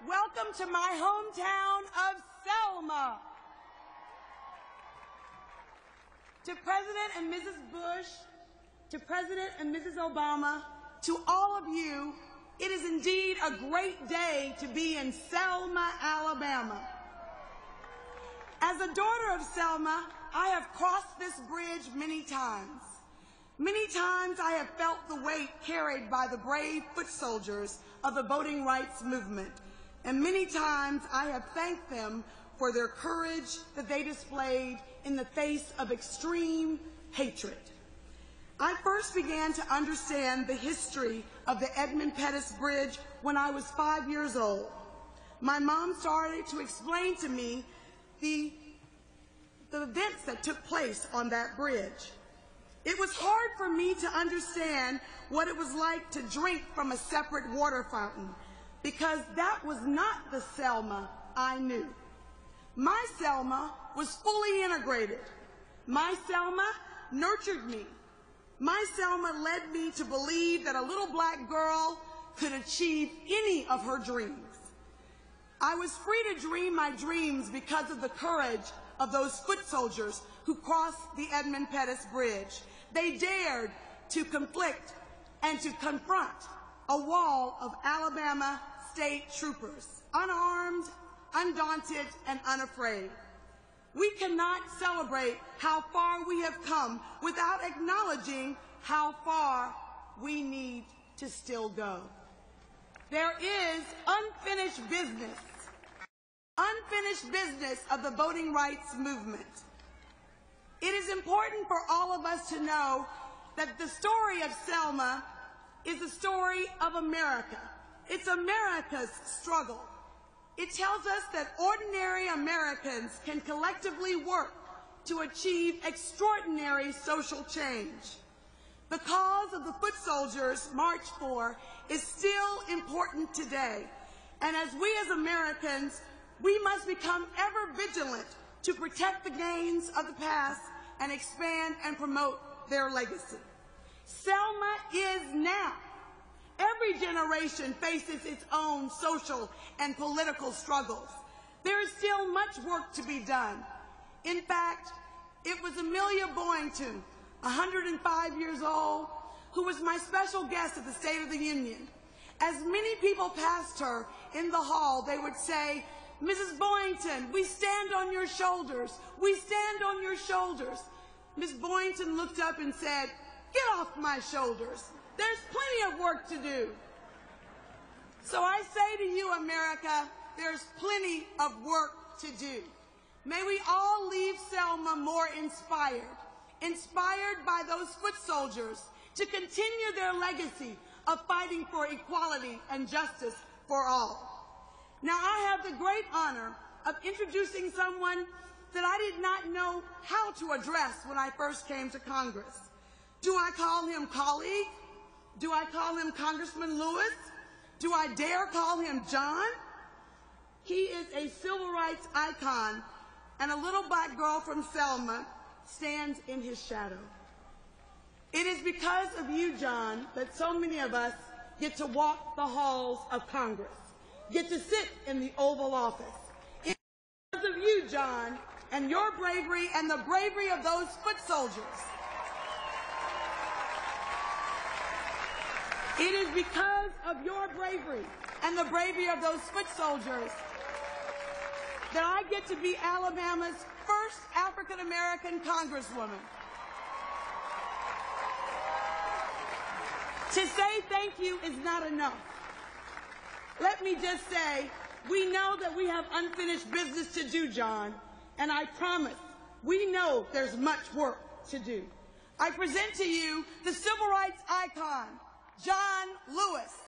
welcome to my hometown of Selma. To President and Mrs. Bush, to President and Mrs. Obama, to all of you, it is indeed a great day to be in Selma, Alabama. As a daughter of Selma, I have crossed this bridge many times. Many times I have felt the weight carried by the brave foot soldiers of the voting rights movement, and many times I have thanked them for their courage that they displayed in the face of extreme hatred. I first began to understand the history of the Edmund Pettus Bridge when I was 5 years old. My mom started to explain to me the events that took place on that bridge. It was hard for me to understand what it was like to drink from a separate water fountain, because that was not the Selma I knew. My Selma was fully integrated. My Selma nurtured me. My Selma led me to believe that a little black girl could achieve any of her dreams. I was free to dream my dreams because of the courage of those foot soldiers who crossed the Edmund Pettus Bridge. They dared to conflict and to confront a wall of Alabama state troopers, unarmed, undaunted, and unafraid. We cannot celebrate how far we have come without acknowledging how far we need to still go. There is unfinished business of the voting rights movement. It is important for all of us to know that the story of Selma is the story of America. It's America's struggle. It tells us that ordinary Americans can collectively work to achieve extraordinary social change. The cause of the foot soldiers marched for is still important today, and as we as Americans, we must become ever vigilant to protect the gains of the past and expand and promote their legacy. Selma is now. Every generation faces its own social and political struggles. There is still much work to be done. In fact, it was Amelia Boynton, 105 years old, who was my special guest at the State of the Union. As many people passed her in the hall, they would say, "Mrs. Boynton, we stand on your shoulders. We stand on your shoulders." Ms. Boynton looked up and said, "Get off my shoulders. There's plenty of work to do." So I say to you, America, there's plenty of work to do. May we all leave Selma more inspired by those foot soldiers to continue their legacy of fighting for equality and justice for all. Now, I have the great honor of introducing someone that I did not know how to address when I first came to Congress. Do I call him colleague? Do I call him Congressman Lewis? Do I dare call him John? He is a civil rights icon, and a little black girl from Selma stands in his shadow. It is because of you, John, that so many of us get to walk the halls of Congress, get to sit in the Oval Office. It is because of you, John, and your bravery and the bravery of those foot soldiers. It is because of your bravery and the bravery of those foot soldiers that I get to be Alabama's first African-American Congresswoman. To say thank you is not enough. Let me just say, we know that we have unfinished business to do, John, and I promise we know there's much work to do. I present to you the civil rights icon, John Lewis.